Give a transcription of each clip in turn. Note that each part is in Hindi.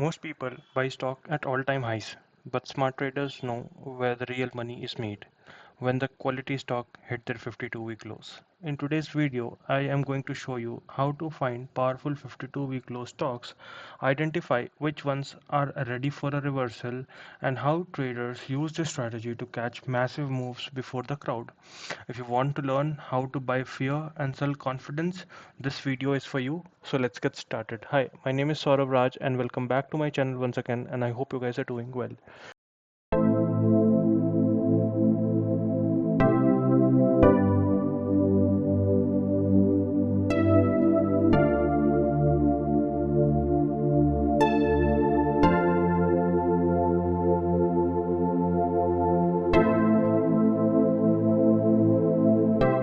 Most people buy stock at all-time highs, but smart traders know where the real money is made when the quality stock hit their 52-week lows. In today's video, I am going to show you how to find powerful 52-week low stocks, identify which ones are ready for a reversal, and how traders use this strategy to catch massive moves before the crowd. If you want to learn how to buy fear and sell confidence, this video is for you. So let's get started. Hi, my name is Saurabh Raj and welcome back to my channel once again, and I hope you guys are doing well.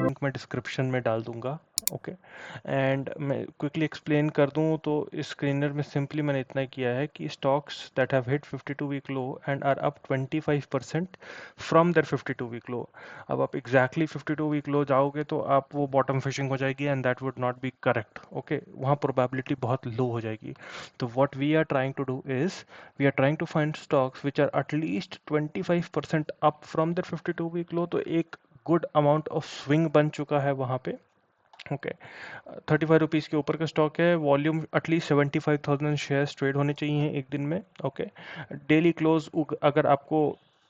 Link मैं डिस्क्रिप्शन में डाल दूंगा। ओके, एंड मैं क्विकली एक्सप्लेन कर दूं तो इस स्क्रीनर में सिंपली मैंने इतना किया है कि stocks that have hit 52 week low and are up 25% from there 52 week low. अब आप एग्जैक्टली 52 वीक लो जाओगे तो आप वो बॉटम फिशिंग हो जाएगी and that would not be correct. Okay, वहाँ प्रोबेबिलिटी बहुत लो हो जाएगी। तो what we are trying to do is we are trying to find stocks which are at least 25% up from there 52 week low. तो एक गुड अमाउंट ऑफ स्विंग बन चुका है वहाँ पे। ओके, 35 रुपीज़ के ऊपर का स्टॉक है, वॉल्यूम एटलीस्ट 75,000 शेयर्स ट्रेड होने चाहिए एक दिन में। ओके, डेली क्लोज अगर आपको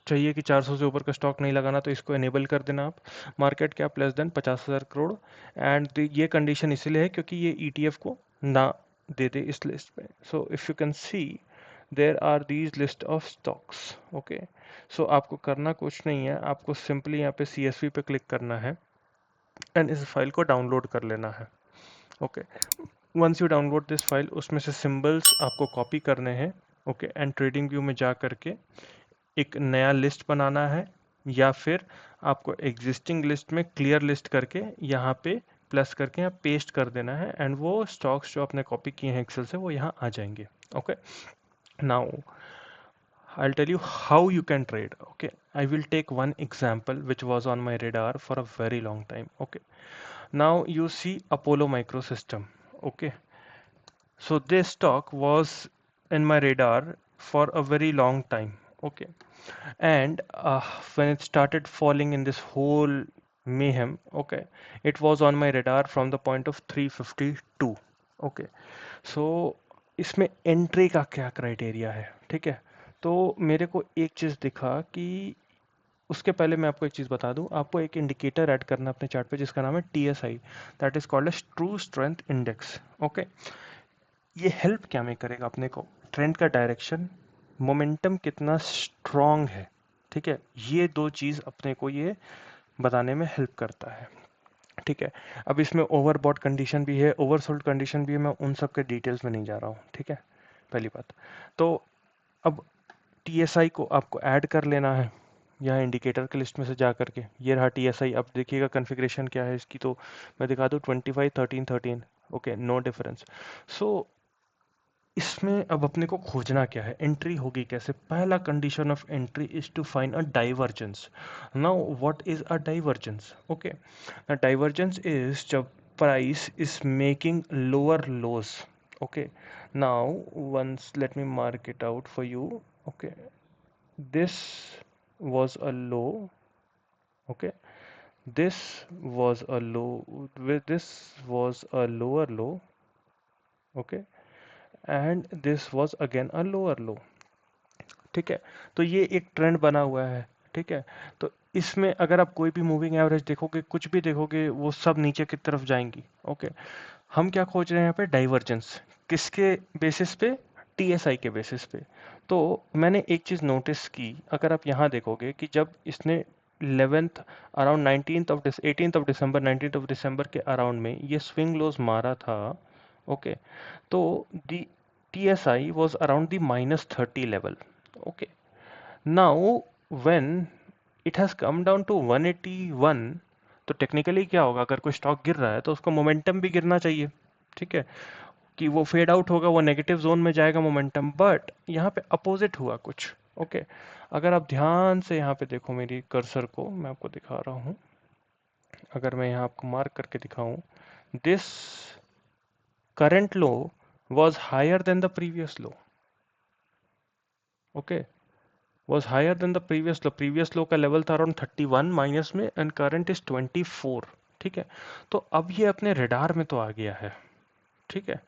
चाहिए कि 400 से ऊपर का स्टॉक नहीं लगाना तो इसको एनेबल कर देना आप। Market cap less than 50,000 crore and ये कंडीशन इसीलिए है क्योंकि ये ईटीएफ को ना दे दे इस लिस्ट में। So if you can see there are these list of stocks. Okay, so आपको करना कुछ नहीं है, आपको सिंपली यहाँ पे CSV पे क्लिक करना है एंड इस फाइल को डाउनलोड कर लेना है। Okay, once you download this file उसमें से सिंबल्स आपको कॉपी करने हैं। ओके, एंड ट्रेडिंग व्यू में जा करके एक नया लिस्ट बनाना है या फिर आपको एग्जिस्टिंग लिस्ट में क्लियर लिस्ट करके यहाँ पे प्लस करके यहाँ पेस्ट कर देना है एंड वो स्टॉक्स जो आपने कॉपी किए हैं एक्सेल से वो यहाँ आ जाएंगे। Okay, now I'll tell you how you can trade. Okay, I will take one example which was on my radar for a very long time. Okay, now you see Apollo Microsystem. Okay, so this stock was in my radar for a very long time. Okay, and when it started falling in this whole mayhem, okay, it was on my radar from the point of 352. Okay, so इसमें एंट्री का क्या क्राइटेरिया है? ठीक है, तो मेरे को एक चीज़ दिखा कि उसके पहले मैं आपको एक चीज़ बता दूं, आपको एक इंडिकेटर ऐड करना है अपने चार्ट पे जिसका नाम है TSI, that is called as true strength index. Okay, ये हेल्प क्या में करेगा अपने को? ट्रेंड का डायरेक्शन, मोमेंटम कितना स्ट्रॉन्ग है, ठीक है, ये दो चीज़ अपने को ये बताने में हेल्प करता है। ठीक है, अब इसमें ओवरबॉट कंडीशन भी है, ओवरसोल्ड कंडीशन भी है, मैं उन सब के डिटेल्स में नहीं जा रहा हूँ। ठीक है, पहली बात। तो अब TSI को आपको ऐड कर लेना है यहाँ इंडिकेटर के लिस्ट में से जा करके। ये रहा TSI। अब देखिएगा कॉन्फ़िगरेशन क्या है इसकी, तो मैं दिखा दूँ 25 13 13। Okay, no difference. सो इसमें अब अपने को खोजना क्या है, एंट्री होगी कैसे? पहला condition of entry is to find a divergence. Now what is a divergence? Okay, divergence is जब price is making lower lows. Okay, now once let me mark it out for you. Okay, this was a low. Okay, this was a low, this was a lower low. Okay, and this was again a lower लो। ठीक है, तो ये एक ट्रेंड बना हुआ है। ठीक है, तो इसमें अगर आप कोई भी मूविंग एवरेज देखोगे, कुछ भी देखोगे, वो सब नीचे की तरफ जाएंगी। ओके, हम क्या खोज रहे हैं यहाँ पे? डाइवर्जेंस। किसके बेसिस पे? TSI के बेसिस पे। तो मैंने एक चीज़ नोटिस की, अगर आप यहाँ देखोगे कि जब इसने 11th around 18th of December 19th of December के अराउंड में ये स्विंग लोज मारा था। ओके, तो दी TSI was around the -30 level. Okay. Now, when it has come down to 181, तो टेक्निकली क्या होगा? अगर कोई स्टॉक गिर रहा है तो उसका मोमेंटम भी गिरना चाहिए। ठीक है, कि वो फेड आउट होगा, वो नेगेटिव जोन में जाएगा मोमेंटम, बट यहाँ पे अपोजिट हुआ कुछ। ओके, अगर आप ध्यान से यहाँ पे देखो मेरी कर्सर को, मैं आपको दिखा रहा हूँ, अगर मैं यहाँ आपको मार्क करके दिखाऊं, this current low was higher than the previous low. Okay, was higher than the previous low का लेवल था अराउंड 31 माइनस में एंड करंट इज 24। ठीक है, तो अब ये अपने रडार में तो आ गया है। ठीक है,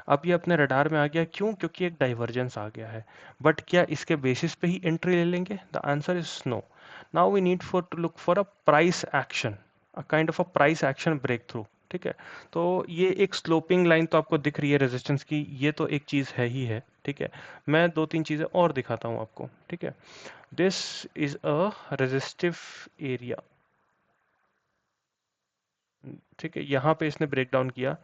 अब ये अपने रडार में आ गया, क्यों? क्योंकि एक डाइवर्जेंस आ गया है। बट क्या इसके बेसिस पे ही एंट्री ले लेंगे? The answer is no. Now we need for to look for a price action, a kind of a price action breakthrough. ठीक है, तो ये एक स्लोपिंग लाइन तो आपको दिख रही है रेजिस्टेंस की, ये तो एक चीज है ही है। ठीक है, मैं दो तीन चीजें और दिखाता हूं आपको। ठीक है, this is a resistive area. ठीक है, यहाँ पे इसने ब्रेक डाउन किया,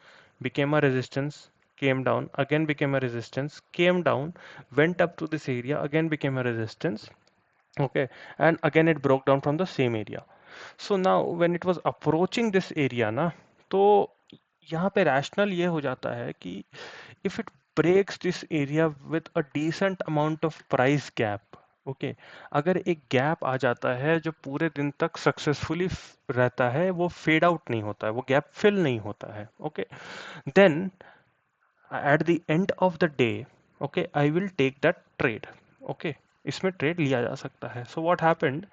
became a resistance, came down, again became a resistance, came down, went up to this area, again became a resistance, okay, and again it broke down from the same area. So now when it was approaching this area ना, तो यहाँ पे रैशनल ये हो जाता है कि if it breaks this area with a decent amount of price gap, okay, अगर एक गैप आ जाता है जो पूरे दिन तक सक्सेसफुली रहता है, वो फेड आउट नहीं होता है, वो गैप फिल नहीं होता है, okay, then at the end of the day, okay, I will take that trade. Okay, इसमें ट्रेड लिया जा सकता है। So what happened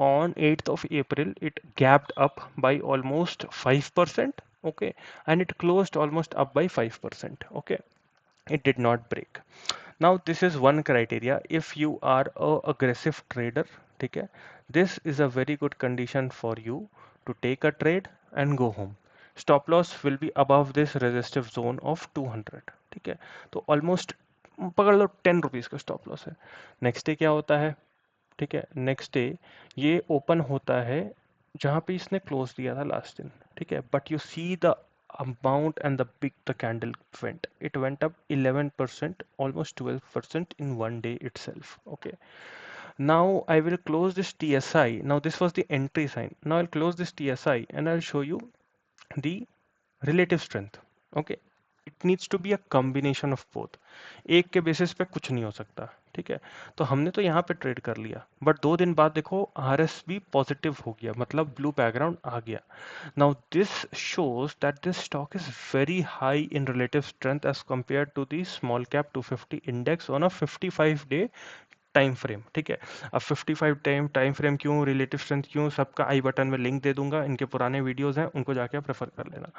on 8th of April, it gapped up by almost 5%, okay, and it closed almost up by 5%, okay, it did not break. Now this is one criteria if you are a aggressive trader, ठीक है, this is a very good condition for you to take a trade and go home. Stop loss will be above this resistive zone of 200, ठीक है, तो ऑलमोस्ट पकड़ लो 10 रुपीज का स्टॉप लॉस है। नेक्स्ट डे क्या होता है? ठीक है, नेक्स्ट डे ये ओपन होता है जहां पे इसने क्लोज दिया था लास्ट दिन। ठीक है, but you see the amount and the big the candle went, it went up 11%, almost 12% in one day itself. Okay, now I will close this TSI. Now this was the entry sign. Now I'll close this TSI and I'll show you the relative strength. Okay, it needs to be a combination of both. एक के बेसिस पे कुछ नहीं हो सकता। ठीक है, तो हमने तो यहाँ पे ट्रेड कर लिया, बट 2 दिन बाद देखो RS भी पॉजिटिव हो गया, मतलब ब्लू बैकग्राउंड आ गया। Now this shows that this stock is very high in relative strength as compared to the small cap 250 index on a 55-day time frame. ठीक है, अब 55 टाइम फ्रेम क्यों, रिलेटिव स्ट्रेंथ क्यों, सबका आई बटन में लिंक दे दूंगा, इनके पुराने वीडियोस हैं, उनको जाके आप रेफर कर लेना।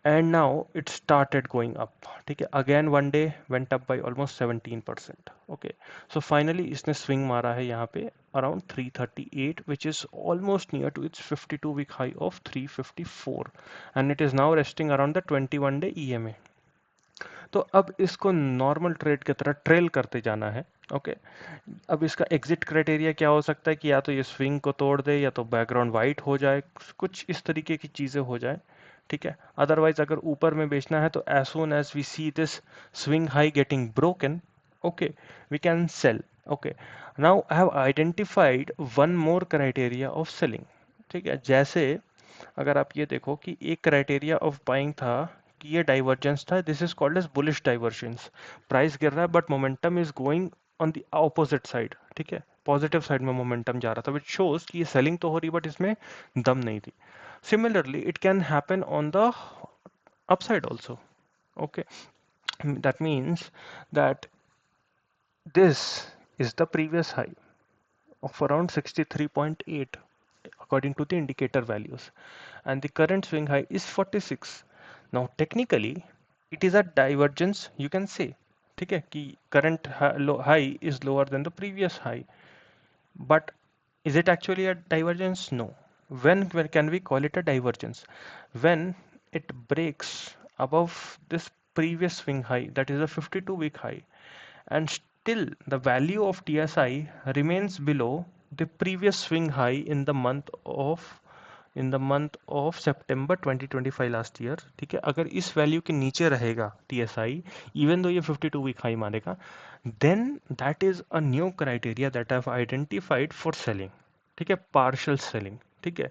And now it started going up. ठीक है, again one day went up by almost 17%। Okay, so finally इसने स्विंग मारा है यहाँ पे around 338, which is almost near to its 52-week high of 354, and it is now resting around the 21-day EMA. तो अब इसको नॉर्मल ट्रेड की तरह ट्रेल करते जाना है। ओके, अब इसका एग्जिट क्राइटेरिया क्या हो सकता है कि या तो ये स्विंग को तोड़ दे, या तो बैकग्राउंड वाइट हो जाए, कुछ इस तरीके की चीजें हो जाए। ठीक है, अदरवाइज अगर ऊपर में बेचना है तो as soon as we see this swing high getting broken, okay, we can sell. Okay, now I have identified one more criteria of selling. ठीक है, जैसे अगर आप ये देखो कि एक क्राइटेरिया ऑफ बाइंग था कि ये डाइवर्जेंस था, this is called as bullish divergence. Price गिर रहा है but momentum is going on the opposite side. ठीक है, पॉजिटिव साइड में मोमेंटम जा रहा था, विच शोज कि ये सेलिंग तो हो रही बट इसमें दम नहीं थी। Similarly it can happen on the upside also. Okay, that means that this is the previous high of around 63.8 according to the indicator values, and the current swing high is 46. Now technically it is a divergence, you can say, ठीक है, कि current high is lower than the previous high, but is it actually a divergence? No. When can we call it a divergence? When it breaks above this previous swing high, that is a 52-week high, and still the value of TSI remains below the previous swing high in the month of September 2025 last year. ठीक है, अगर इस वैल्यू के नीचे रहेगा TSI, इवन दो ये 52 वीक हाई मारेगा, then that is a new criteria that I have identified for selling. ठीक है, पार्शियल सेलिंग। ठीक है,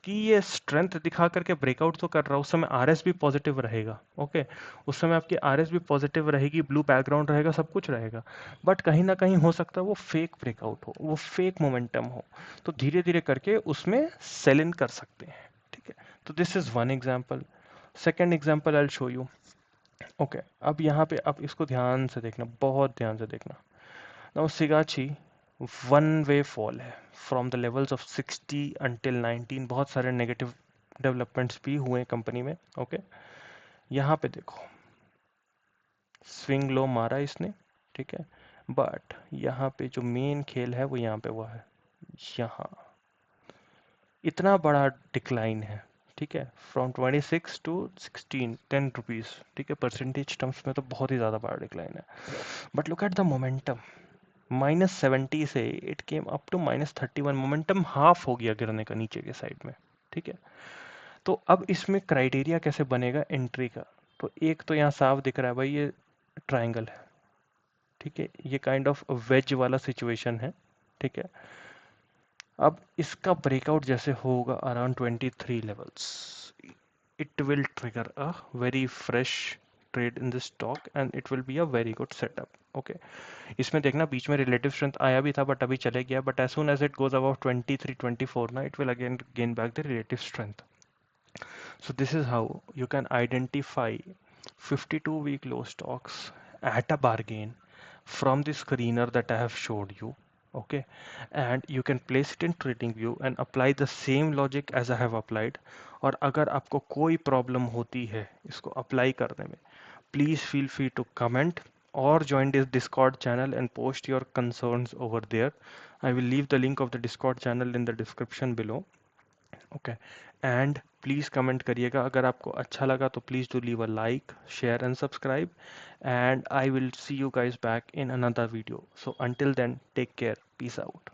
कि ये स्ट्रेंथ दिखा करके ब्रेकआउट तो कर रहा है, उस समय RS भी पॉजिटिव रहेगा। ओके, उस समय आपकी RS भी पॉजिटिव रहेगी, ब्लू बैकग्राउंड रहेगा, सब कुछ रहेगा, बट कहीं ना कहीं हो सकता है वो फेक ब्रेकआउट हो, वो फेक मोमेंटम हो, तो धीरे धीरे करके उसमें सेल इन कर सकते हैं। ठीक है, तो this is one example. Second example I will show you. Okay, अब यहाँ पे आप इसको ध्यान से देखना, बहुत ध्यान से देखना। Now Sigachi one way fall है from the levels of 60 until 19। बहुत सारे नेगेटिव डेवलपमेंट्स भी हुए कंपनी में। ओके, यहाँ पे देखो स्विंग लो मारा इसने, ठीक है, बट यहाँ पे जो मेन खेल है वो यहाँ पे हुआ है। यहाँ इतना बड़ा डिक्लाइन है, ठीक है, फ्रॉम 26 टू 16, 10 रुपीज, ठीक है, परसेंटेज टर्म्स में तो बहुत ही ज़्यादा बड़ा डिक्लाइन है। But look at the momentum, -70 से it came up to -31। Momentum half हो गया गिरने का नीचे के साइड में, ठीक है। तो अब इसमें क्राइटेरिया कैसे बनेगा एंट्री का? तो एक तो यहाँ साफ दिख रहा है भाई, ये ट्राइंगल है, ठीक है, ये काइंड ऑफ वेज वाला सिचुएशन है, ठीक है। अब इसका ब्रेकआउट जैसे होगा around 23 levels, it will trigger a very fresh trade in this stock and it will be a very good setup. Okay, इसमें देखना बीच में रिलेटिव स्ट्रेंथ आया भी था बट अभी चले गया, but as soon as it goes about 23 24 ना, it will again gain back the relative strength. So this is how you can identify 52-week low stocks at a bargain from the screener that I have showed you. Okay, and you can place it in trading view and apply the same logic as I have applied. और अगर आपको कोई प्रॉब्लम होती है इसको अप्लाई करने में, please feel free to comment or join this Discord channel and post your concerns over there. I will leave the link of the Discord channel in the description below. Okay, and please comment करिएगा। अगर आपको अच्छा लगा तो please do leave a like, share and subscribe, and I will see you guys back in another video. So until then take care, peace out.